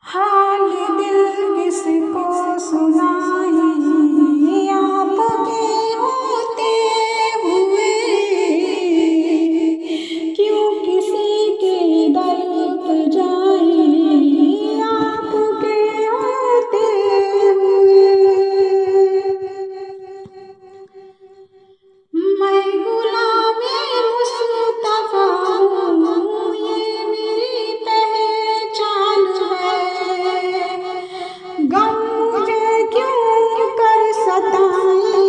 हाल दिल किसको सुनाई, आपके होते हुए क्यों किसी के दर पर जाए, आपके होते हुए। मैं गुलामे मुस्तफा हूँ, ये मेरी पहचान है। गम मुझे क्यों कर सताए,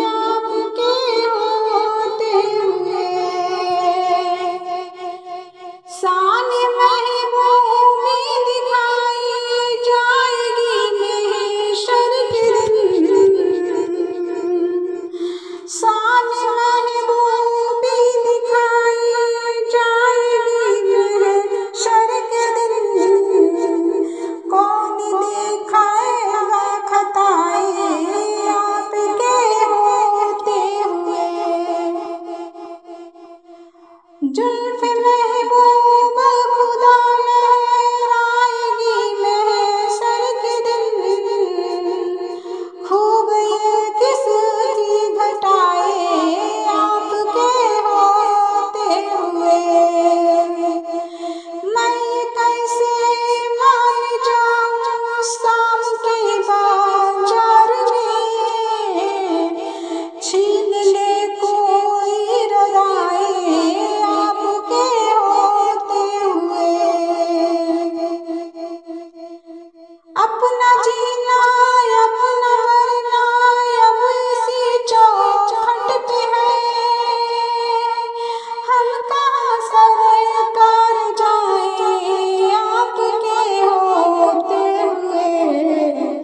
आपके होते हुए। शान महबूबी दिखाई जाएगी महशर के दिन, शान महबूबी दिखाई जाएगी महशर के दिन। कौन दिखाएगा खताएं, आपके होते हुए। जुल्फ़ महबूब खुदा लहराएगी महशर के दिन। खूब ये किसकी घटाएं, आपके होते हुए। मैं ये कैसे मान जाऊं शाम के बाजार में, छीन ले कोई रज़ाएं, आपके होते हुए। अपना जीना